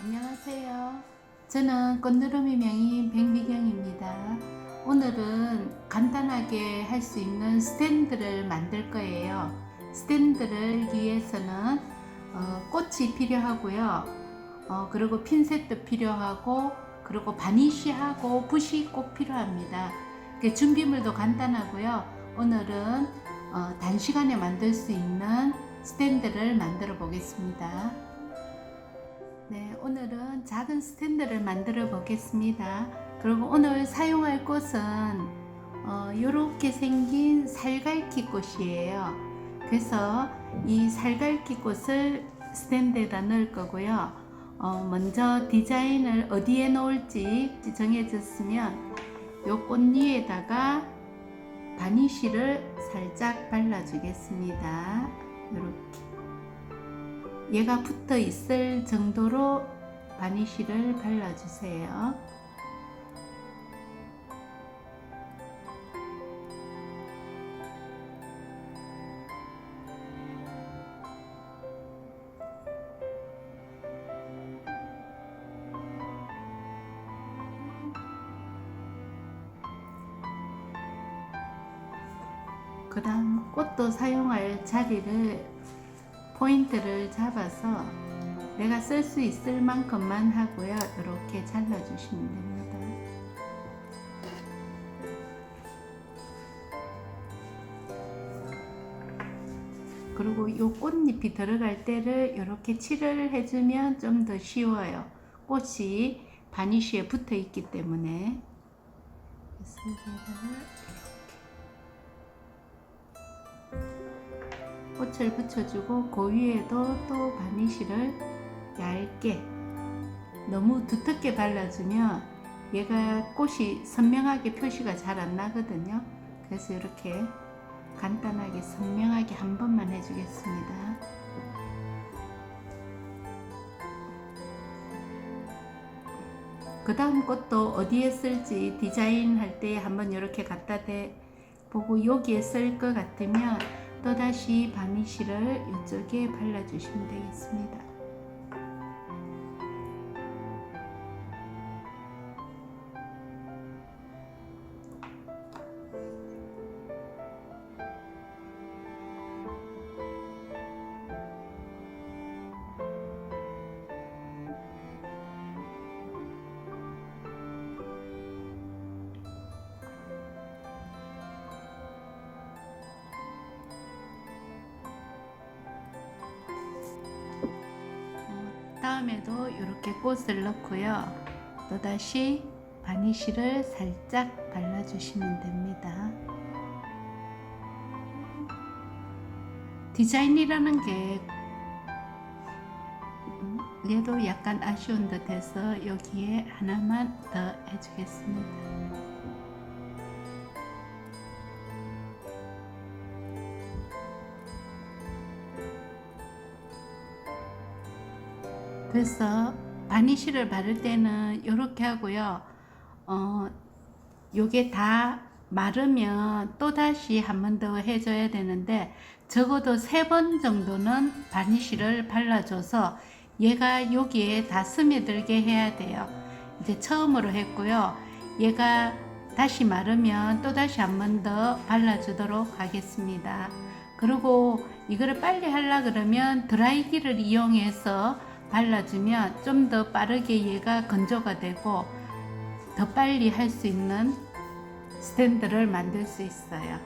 안녕하세요. 저는 꽃누르미 명인 백미경입니다. 오늘은 간단하게 할 수 있는 스탠드를 만들 거예요. 스탠드를 위해서는 꽃이 필요하고요. 그리고 핀셋도 필요하고, 그리고 바니쉬하고 붓이 꼭 필요합니다. 준비물도 간단하고요. 오늘은 단시간에 만들 수 있는 스탠드를 만들어 보겠습니다. 네, 오늘은 작은 스탠드를 만들어 보겠습니다. 그리고 오늘 사용할 꽃은 이렇게 생긴 살갈키 꽃이에요. 그래서 이 살갈키 꽃을 스탠드에다 넣을 거고요. 먼저 디자인을 어디에 놓을지 정해졌으면 이 꽃 위에다가 바니쉬를 살짝 발라주겠습니다. 이렇게 얘가 붙어 있을 정도로 바니쉬를 발라주세요. 그 다음 꽃도 사용할 자리를 포인트를 잡아서 내가 쓸 수 있을 만큼만 하고요. 이렇게 잘라주시면 됩니다. 그리고 이 꽃잎이 들어갈 때를 이렇게 칠을 해주면 좀 더 쉬워요. 꽃이 바니쉬에 붙어 있기 때문에. 그래서 꽃을 붙여주고 그 위에도 또 바니쉬를 얇게, 너무 두텁게 발라주면 얘가 꽃이 선명하게 표시가 잘 안 나거든요. 그래서 이렇게 간단하게 선명하게 한 번만 해주겠습니다. 그 다음 꽃도 어디에 쓸지 디자인 할 때 한번 이렇게 갖다 대 보고 여기에 쓸 것 같으면 또다시 바니쉬를 이쪽에 발라주시면 되겠습니다. 다음에도 이렇게 꽃을 넣고요. 또다시 바니쉬를 살짝 발라주시면 됩니다. 디자인이라는 게 얘도 약간 아쉬운 듯 해서 여기에 하나만 더 해주겠습니다. 그래서 바니쉬를 바를 때는 이렇게 하고요. 요게 다 마르면 또다시 한 번 더 해줘야 되는데 적어도 3번 정도는 바니쉬를 발라줘서 얘가 여기에 다 스며들게 해야 돼요. 이제 처음으로 했고요. 얘가 다시 마르면 또다시 한 번 더 발라주도록 하겠습니다. 그리고 이거를 빨리 하려 그러면 드라이기를 이용해서 발라주면 좀 더 빠르게 얘가 건조가 되고 더 빨리 할 수 있는 스탠드를 만들 수 있어요.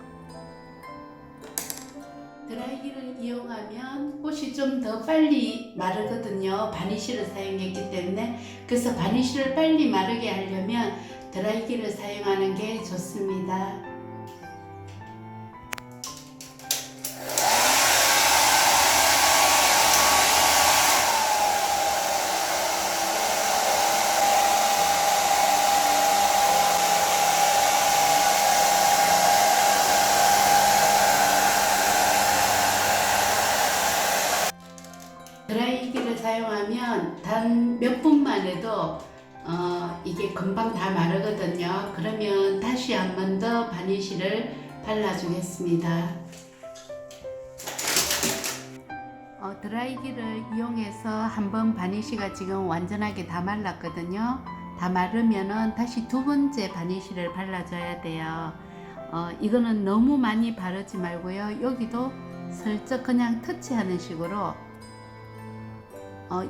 드라이기를 이용하면 꽃이 좀 더 빨리 마르거든요. 바니쉬를 사용했기 때문에. 그래서 바니쉬를 빨리 마르게 하려면 드라이기를 사용하는 게 좋습니다. 드라이기를 사용하면 단 몇 분만 해도 이게 금방 다 마르거든요. 그러면 다시 한 번 더 바니쉬를 발라주겠습니다. 드라이기를 이용해서 한번 바니쉬가 지금 완전하게 다 말랐거든요. 다 마르면은 다시 두 번째 바니쉬를 발라줘야 돼요. 이거는 너무 많이 바르지 말고요. 여기도 슬쩍 그냥 터치하는 식으로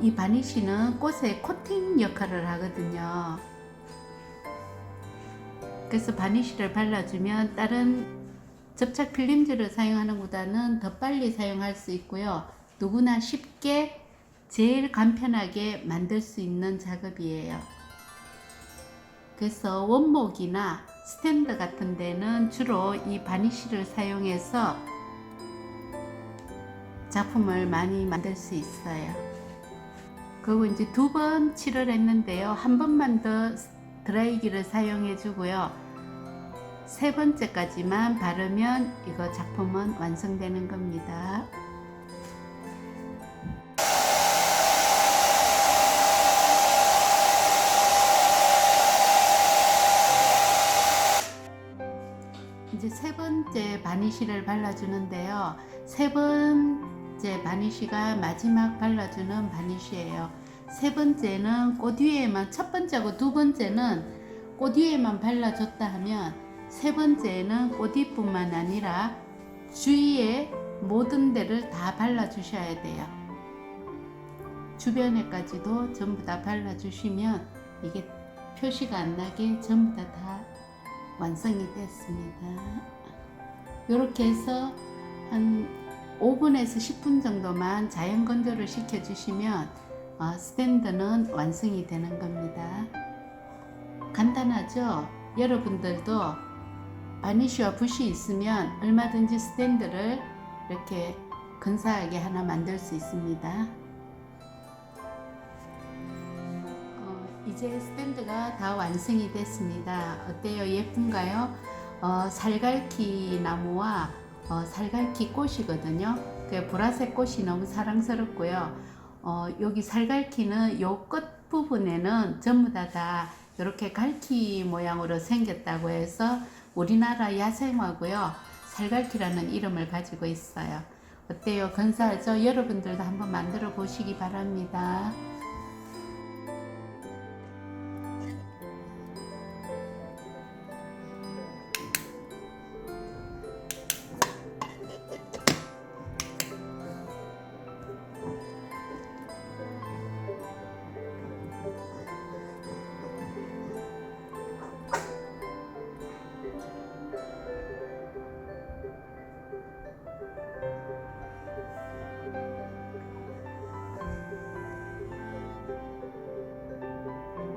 이 바니쉬는 꽃에 코팅 역할을 하거든요. 그래서 바니쉬를 발라주면 다른 접착 필름지를 사용하는 것보다는 더 빨리 사용할 수 있고요. 누구나 쉽게 제일 간편하게 만들 수 있는 작업이에요. 그래서 원목이나 스탠드 같은 데는 주로 이 바니쉬를 사용해서 작품을 많이 만들 수 있어요. 그리고 이제 두 번 칠을 했는데요. 한 번만 더 드라이기를 사용해 주고요. 세 번째까지만 바르면 이거 작품은 완성되는 겁니다. 이제 세 번째 바니쉬를 발라주는데요. 세 번째 바니쉬가 마지막 발라주는 바니쉬예요. 세 번째는 꽃 위에만, 첫 번째하고 두 번째는 꽃 위에만 발라줬다 하면 세 번째는 꽃 위뿐만 아니라 주위에 모든 데를 다 발라주셔야 돼요. 주변에까지도 전부 다 발라주시면 이게 표시가 안 나게 전부 다 완성이 됐습니다. 이렇게 해서 한 5분에서 10분 정도만 자연 건조를 시켜주시면 스탠드는 완성이 되는 겁니다. 간단하죠? 여러분들도 바니쉬와 붓이 있으면 얼마든지 스탠드를 이렇게 근사하게 하나 만들 수 있습니다. 이제 스탠드가 다 완성이 됐습니다. 어때요? 예쁜가요? 살갈키 나무와 살갈키 꽃이거든요. 그 보라색 꽃이 너무 사랑스럽고요. 여기 살갈키는 요 끝 부분에는 전부 다 이렇게 갈키 모양으로 생겼다고 해서 우리나라 야생화고요. 살갈키라는 이름을 가지고 있어요. 어때요? 근사하죠? 여러분들도 한번 만들어 보시기 바랍니다.